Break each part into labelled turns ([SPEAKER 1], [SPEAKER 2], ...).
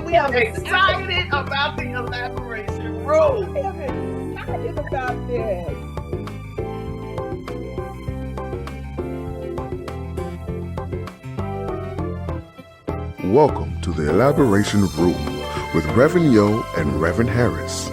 [SPEAKER 1] We are
[SPEAKER 2] excited.
[SPEAKER 1] excited about the elaboration room.
[SPEAKER 2] I am excited about this.
[SPEAKER 3] Welcome to the Elaboration Room with Reverend Yo and Reverend Harris.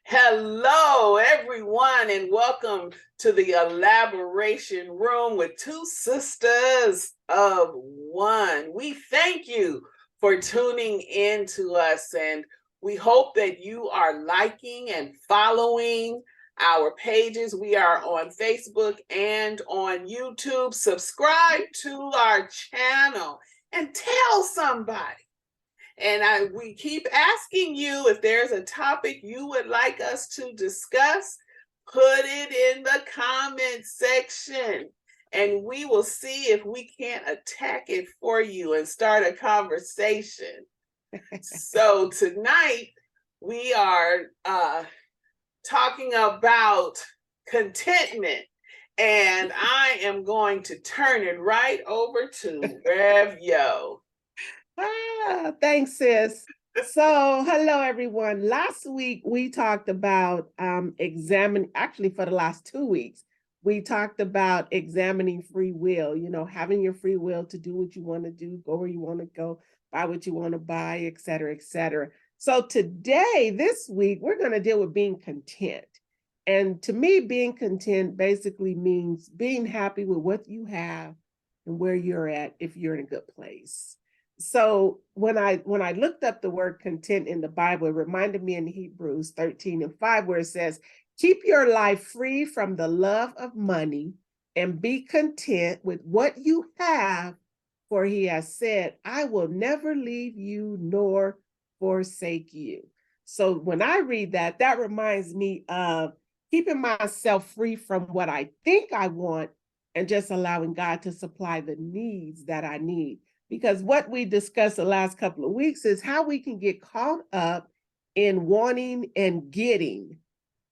[SPEAKER 1] Hello, everyone, and welcome to the Elaboration Room with two sisters of one. We thank you for tuning in to us, and we hope that you are liking and following our pages. We are on Facebook and on YouTube. Subscribe to our channel and tell somebody. And we keep asking you if there's a topic you would like us to discuss, put it in the comment section and we will see if we can't attack it for you and start a conversation. So tonight we are talking about contentment. And I am going to turn it right over to Rev Yo.
[SPEAKER 2] Thanks, sis. So, hello, everyone. Last week, we talked about actually, for the last 2 weeks, we talked about examining free will, having your free will to do what you want to do, go where you want to go, buy what you want to buy, et cetera, et cetera. So today, this week, we're going to deal with being content. And to me, being content basically means being happy with what you have and where you're at if you're in a good place. So when I looked up the word content in the Bible, it reminded me in Hebrews 13:5, where it says, keep your life free from the love of money and be content with what you have, for he has said, I will never leave you nor forsake you. So when I read that, that reminds me of keeping myself free from what I think I want and just allowing God to supply the needs that I need. Because what we discussed the last couple of weeks is how we can get caught up in wanting and getting,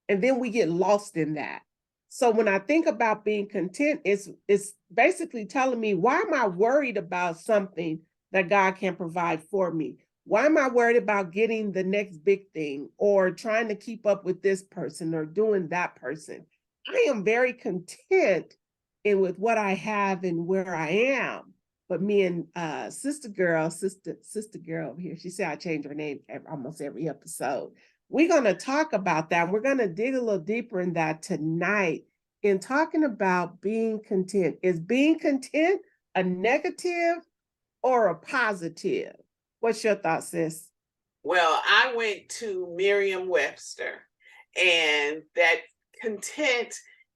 [SPEAKER 2] and then we get lost in that. So when I think about being content, it's basically telling me, why am I worried about something that God can provide for me? Why am I worried about getting the next big thing or trying to keep up with this person or doing that person? I am very content with what I have and where I am. But me and sister girl over here, she said I change her name almost every episode. We're going to talk about that. We're going to dig a little deeper in that tonight in talking about being content. Is being content a negative or a positive? What's your thought, sis?
[SPEAKER 1] Well, I went to Merriam-Webster, and that content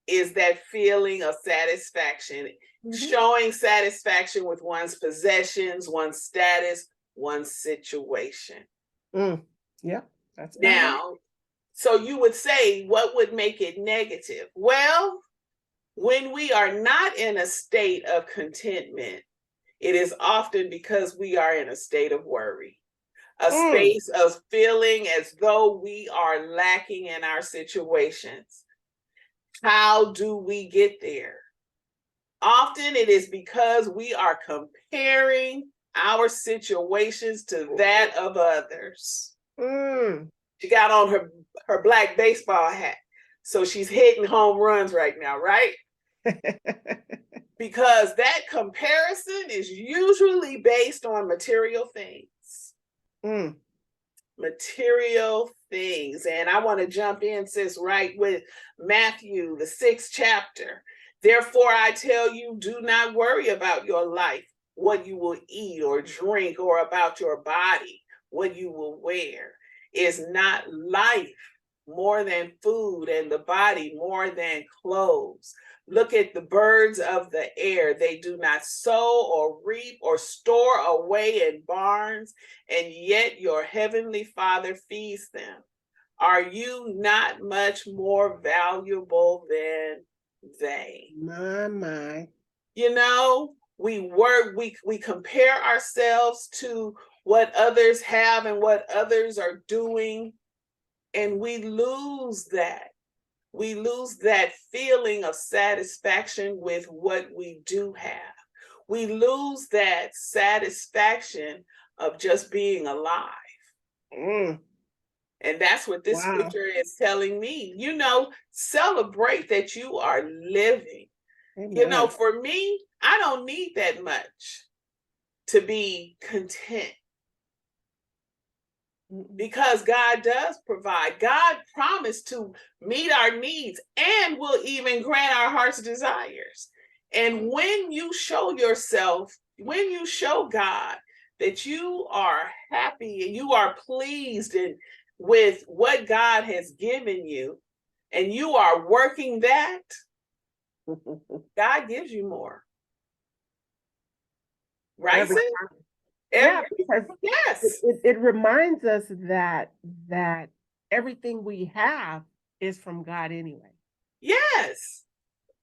[SPEAKER 1] is that feeling of satisfaction. Showing satisfaction with one's possessions, one's status, one's situation.
[SPEAKER 2] Yeah, that's
[SPEAKER 1] now. So you would say, what would make it negative? Well, when we are not in a state of contentment, it is often because we are in a state of worry, a space of feeling as though we are lacking in our situations. How do we get there? Often it is because we are comparing our situations to that of others. She got on her black baseball hat, so she's hitting home runs right now, right? Because that comparison is usually based on material things. Material things. And I want to jump in, sis, right with Matthew, the 6th chapter. Therefore, I tell you, do not worry about your life, what you will eat or drink, or about your body, what you will wear. Is not life more than food, and the body more than clothes? Look at the birds of the air. They do not sow or reap or store away in barns, and yet your heavenly Father feeds them. Are you not much more valuable than they?
[SPEAKER 2] My.
[SPEAKER 1] We compare ourselves to what others have and what others are doing, and we lose that. We lose that feeling of satisfaction with what we do have. we lose that satisfaction of just being alive.
[SPEAKER 2] Mm.
[SPEAKER 1] And that's what this
[SPEAKER 2] Wow.
[SPEAKER 1] scripture is telling me. Celebrate that you are living.
[SPEAKER 2] Amen.
[SPEAKER 1] For me, I don't need that much to be content, because God does provide. God promised to meet our needs and will even grant our heart's desires. And when you show yourself, when you show God that you are happy and you are pleased with what God has given you, and you are working that, God gives you more. Right?
[SPEAKER 2] Every time. Yeah, because
[SPEAKER 1] Yes.
[SPEAKER 2] it reminds us that everything we have is from God anyway.
[SPEAKER 1] Yes.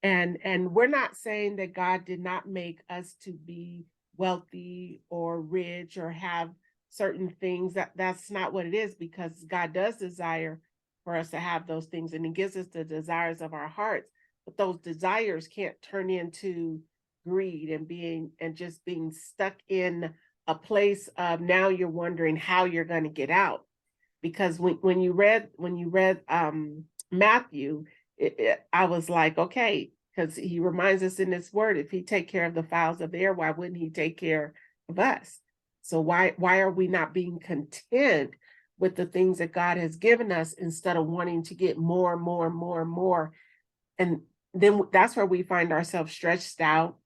[SPEAKER 2] And we're not saying that God did not make us to be wealthy or rich or have certain things. That's not what it is, because God does desire for us to have those things, and He gives us the desires of our hearts. But those desires can't turn into greed and just being stuck in a place of now you're wondering how you're going to get out. Because when you read Matthew, I was like, okay, because he reminds us in this word, if He take care of the fowls of the air, why wouldn't He take care of us? So why are we not being content with the things that God has given us, instead of wanting to get more and more and more and more? And then that's where we find ourselves stretched out,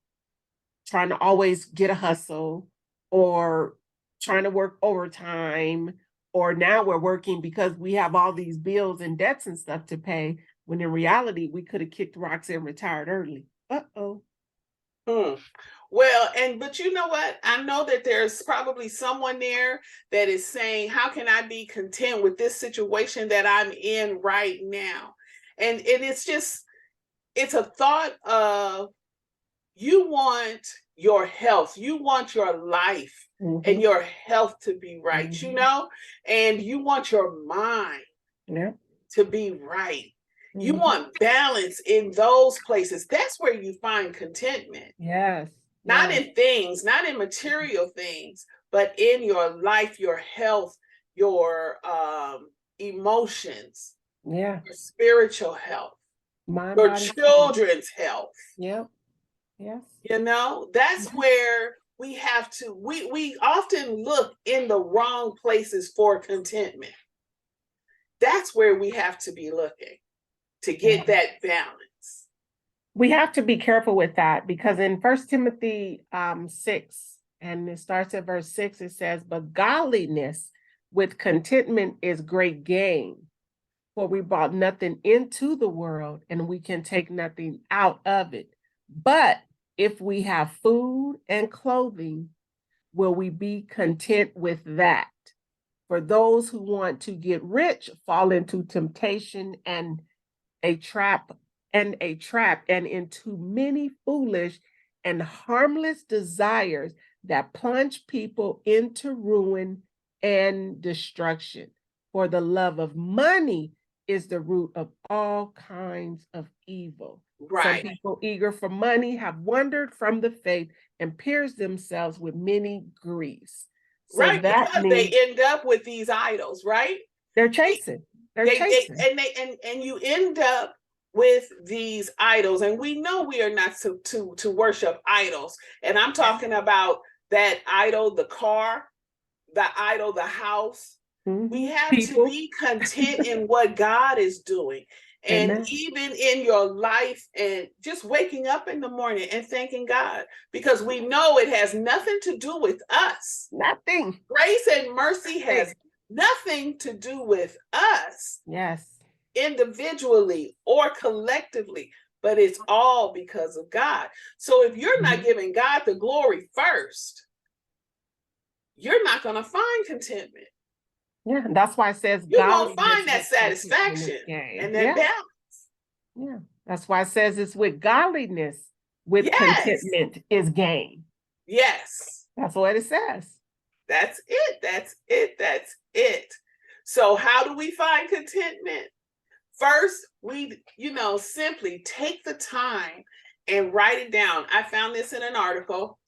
[SPEAKER 2] trying to always get a hustle, or trying to work overtime, or now we're working because we have all these bills and debts and stuff to pay, when in reality we could have kicked rocks and retired early. Uh-oh.
[SPEAKER 1] Well, but you know what? I know that there's probably someone there that is saying, how can I be content with this situation that I'm in right now? And it's a thought of, you want your health, you want your life and your health to be right, and you want your mind to be right. You want balance in those places. That's where you find contentment.
[SPEAKER 2] Yes.
[SPEAKER 1] Not in things, not in material things, but in your life, your health, your emotions, your spiritual health, your children's health.
[SPEAKER 2] Yep. Yes.
[SPEAKER 1] That's where we have to, we often look in the wrong places for contentment. That's where we have to be looking to get that balance.
[SPEAKER 2] We have to be careful with that, because in 1 Timothy 6, and it starts at verse 6, it says, but godliness with contentment is great gain, for we brought nothing into the world, and we can take nothing out of it. But if we have food and clothing, will we be content with that? For those who want to get rich fall into temptation and a trap, and into many foolish and harmless desires that plunge people into ruin and destruction. For the love of money is the root of all kinds of evil.
[SPEAKER 1] Right.
[SPEAKER 2] Some people eager for money have wandered from the faith and pierced themselves with many griefs. So
[SPEAKER 1] right,
[SPEAKER 2] that
[SPEAKER 1] because
[SPEAKER 2] means
[SPEAKER 1] they end up with these idols, right?
[SPEAKER 2] They're chasing.
[SPEAKER 1] And you end up with these idols, and we know we are not to worship idols. And I'm talking about that idol, the car, the idol, the house. We have to be content in what God is doing. And even in your life, and just waking up in the morning and thanking God, because we know it has nothing to do with us.
[SPEAKER 2] Nothing.
[SPEAKER 1] Grace and mercy has nothing to do with us.
[SPEAKER 2] Yes.
[SPEAKER 1] Individually or collectively, but it's all because of God. So if you're not giving God the glory first, you're not going to find contentment.
[SPEAKER 2] Yeah, that's why it says
[SPEAKER 1] you won't find that satisfaction and that balance.
[SPEAKER 2] Yeah, that's why it says it's with godliness, with contentment is gain.
[SPEAKER 1] Yes.
[SPEAKER 2] That's what it says.
[SPEAKER 1] That's it. That's it. That's it. So how do we find contentment? First, we, simply take the time and write it down. I found this in an article.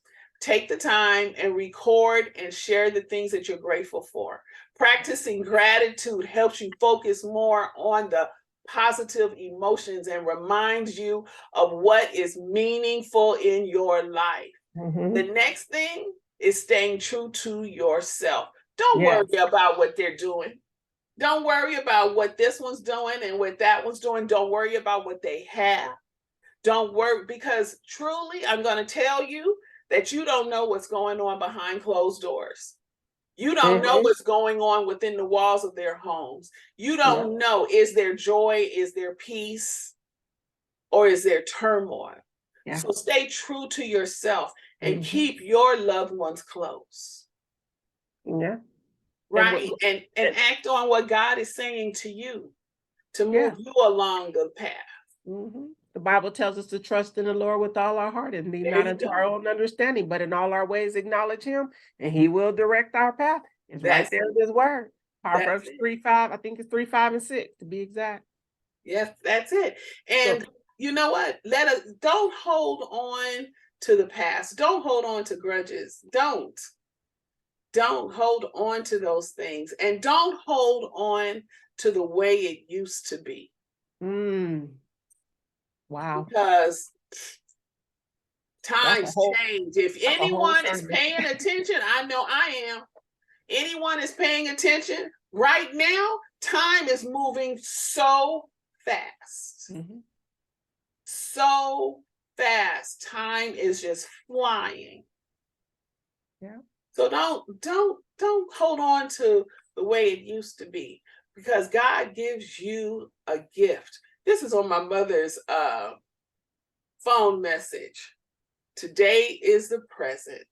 [SPEAKER 1] Take the time and record and share the things that you're grateful for. Practicing gratitude helps you focus more on the positive emotions and reminds you of what is meaningful in your life. The next thing is staying true to yourself. Don't worry about what they're doing. Don't worry about what this one's doing and what that one's doing. Don't worry about what they have. Don't worry, because truly, I'm going to tell you that you don't know what's going on behind closed doors. You don't know what's going on within the walls of their homes. You don't know, is there joy, is there peace, or is there turmoil? So stay true to yourself and keep your loved ones close. Right? And act on what God is saying to you to move you along the path.
[SPEAKER 2] The Bible tells us to trust in the Lord with all our heart and lean not into our own understanding, but in all our ways acknowledge him, and he will direct our path. It's right there in his word. Proverbs 3:5, I think it's 3, 5, and 6 to be exact.
[SPEAKER 1] Yes, that's it. And you know what? Don't hold on to the past. Don't hold on to grudges. Don't hold on to those things, and don't hold on to the way it used to be.
[SPEAKER 2] Wow.
[SPEAKER 1] Because times change. If anyone is paying attention, I know I am. Anyone is paying attention right now, time is moving so fast. So fast. Time is just flying. So don't hold on to the way it used to be, because God gives you a gift. This is on my mother's phone message. Today is the present.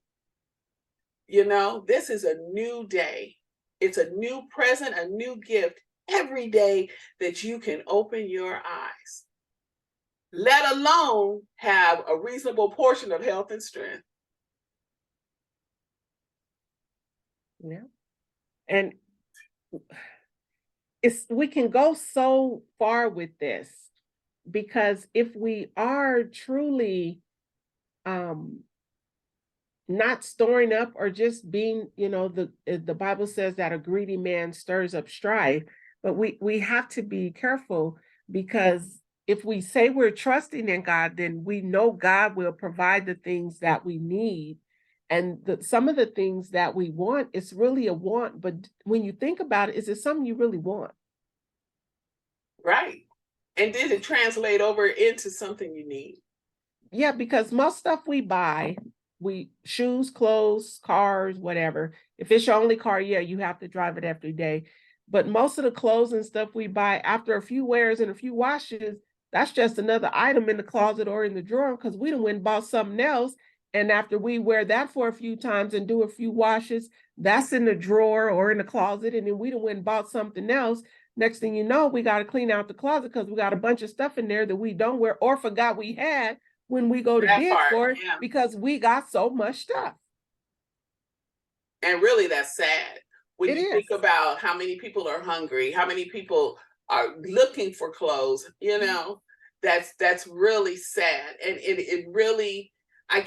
[SPEAKER 1] You know, this is a new day. It's a new present, a new gift every day that you can open your eyes, let alone have a reasonable portion of health and strength.
[SPEAKER 2] And we can go so far with this, because if we are truly not storing up or just being, the Bible says that a greedy man stirs up strife, but we have to be careful, because if we say we're trusting in God, then we know God will provide the things that we need. And some of the things that we want, it's really a want, but when you think about it, is it something you really want?
[SPEAKER 1] Right. And did it translate over into something you need?
[SPEAKER 2] Yeah, because most stuff we buy, shoes, clothes, cars, whatever. If it's your only car, you have to drive it every day. But most of the clothes and stuff we buy, after a few wears and a few washes, that's just another item in the closet or in the drawer, because we done went and bought something else. And after we wear that for a few times and do a few washes, that's in the drawer or in the closet. And then we done went and bought something else. Next thing you know, we got to clean out the closet because we got a bunch of stuff in there that we don't wear or forgot we had when we go to bid for it, because we got so much stuff.
[SPEAKER 1] And really, that's sad. When you think about how many people are hungry, how many people are looking for clothes, that's really sad. And it really, at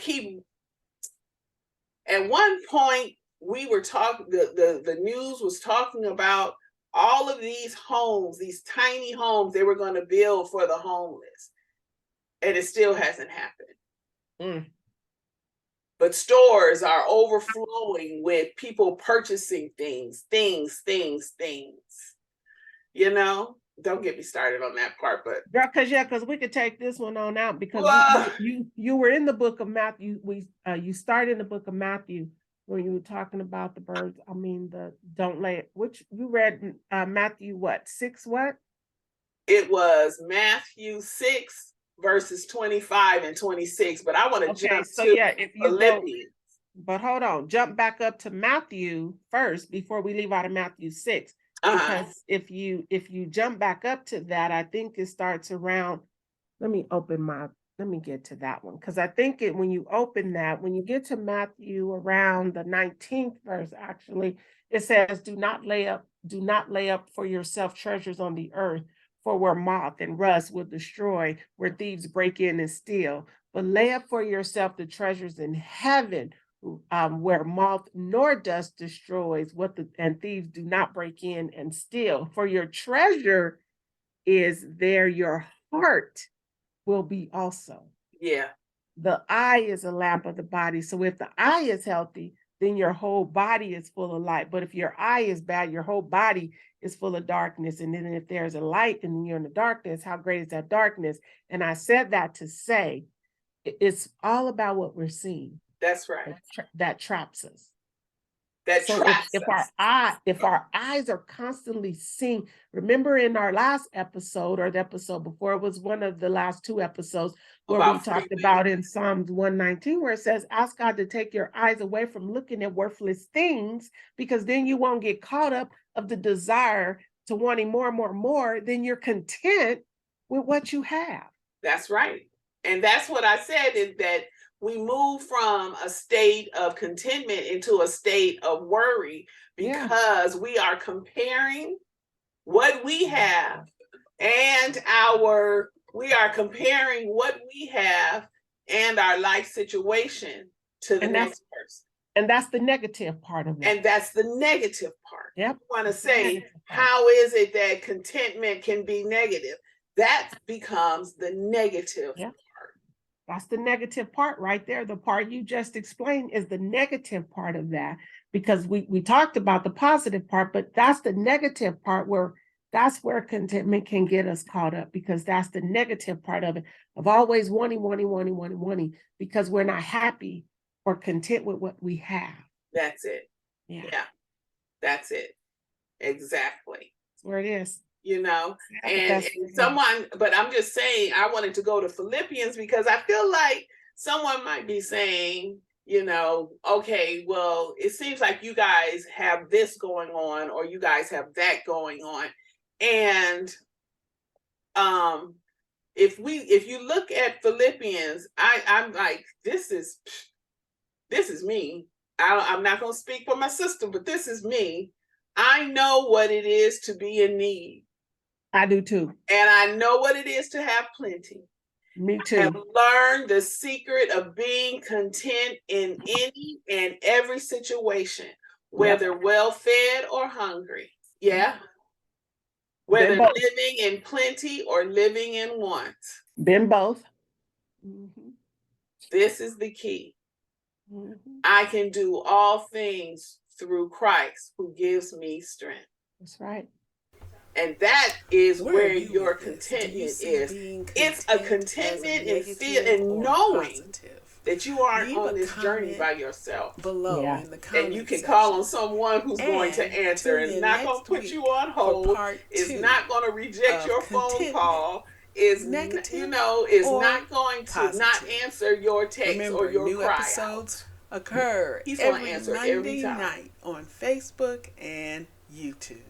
[SPEAKER 1] one point we were talking, the news was talking about all of these homes, these tiny homes they were going to build for the homeless. And it still hasn't happened. But stores are overflowing with people purchasing things. Don't get me started on that part, but
[SPEAKER 2] because we could take this one on out, because you were in the book of Matthew. You started in the book of Matthew when you were talking about the birds. I mean, which you read Matthew 6 what?
[SPEAKER 1] It was Matthew 6 verses 25 and 26, but I want to jump to Philippians.
[SPEAKER 2] But hold on, jump back up to Matthew first before we leave out of Matthew 6. Because if you jump back up to that, I think it starts around, let me get to that one, because I think when you open that, when you get to Matthew around the 19th verse, actually, it says, do not lay up for yourself treasures on the earth, for where moth and rust will destroy, where thieves break in and steal. But lay up for yourself the treasures in heaven, where moth nor dust destroys, and thieves do not break in and steal. For your treasure is there, your heart will be also.
[SPEAKER 1] Yeah.
[SPEAKER 2] The eye is a lamp of the body. So if the eye is healthy, then your whole body is full of light. But if your eye is bad, your whole body is full of darkness. And then if there's a light and you're in the darkness, how great is that darkness? And I said that to say, it's all about what we're seeing.
[SPEAKER 1] That's right.
[SPEAKER 2] That traps us.
[SPEAKER 1] That
[SPEAKER 2] So
[SPEAKER 1] traps
[SPEAKER 2] if
[SPEAKER 1] us.
[SPEAKER 2] if our eyes are constantly seeing, remember in our last episode or the episode before, it was one of the last two episodes where we talked about in Psalms 119, where it says, ask God to take your eyes away from looking at worthless things, because then you won't get caught up of the desire to wanting more and more and more. Then you're content with what you have.
[SPEAKER 1] That's right. And that's what I said, is that we move from a state of contentment into a state of worry, because we are comparing what we have and we are comparing what we have and our life situation to the next person.
[SPEAKER 2] And that's the negative part of it.
[SPEAKER 1] And that's the negative part.
[SPEAKER 2] Yep.
[SPEAKER 1] I want to say, how is it that contentment can be negative? That becomes the negative part.
[SPEAKER 2] That's the negative part right there. The part you just explained is the negative part of that, because we talked about the positive part, but that's the negative part that's where contentment can get us caught up, because that's the negative part of it, of always wanting, because we're not happy or content with what we have.
[SPEAKER 1] That's it. Yeah. That's it. Exactly.
[SPEAKER 2] That's where it is.
[SPEAKER 1] And someone, but I'm just saying, I wanted to go to Philippians because I feel like someone might be saying, okay, well, it seems like you guys have this going on, or you guys have that going on. And if you look at Philippians, I'm like, this is me. I'm not going to speak for my sister, but this is me. I know what it is to be in need.
[SPEAKER 2] I do too.
[SPEAKER 1] And I know what it is to have plenty.
[SPEAKER 2] Me too.
[SPEAKER 1] I have learned the secret of being content in any and every situation, whether well-fed or hungry. Yeah. Whether living in plenty or living in want.
[SPEAKER 2] Been both.
[SPEAKER 1] This is the key. I can do all things through Christ who gives me strength.
[SPEAKER 2] That's right.
[SPEAKER 1] And that is where your contentment is. It's a contentment in knowing that you aren't on this journey by yourself.
[SPEAKER 4] Below in the comments,
[SPEAKER 1] and you can call on someone who's going to answer, and not going to put you on hold. Is not going to reject your phone call. Is negative, is not going to not answer your text or your
[SPEAKER 4] new
[SPEAKER 1] cry
[SPEAKER 4] episodes occur every Monday night on Facebook and YouTube.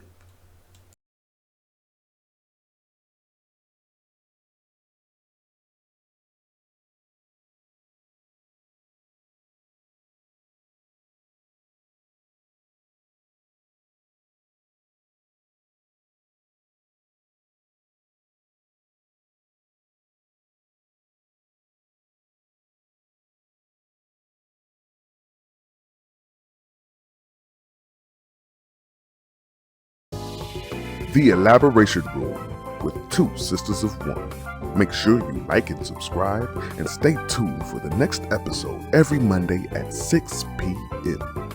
[SPEAKER 3] The Elaboration Room with two sisters of one. Make sure you like and subscribe, and stay tuned for the next episode every Monday at 6 p.m.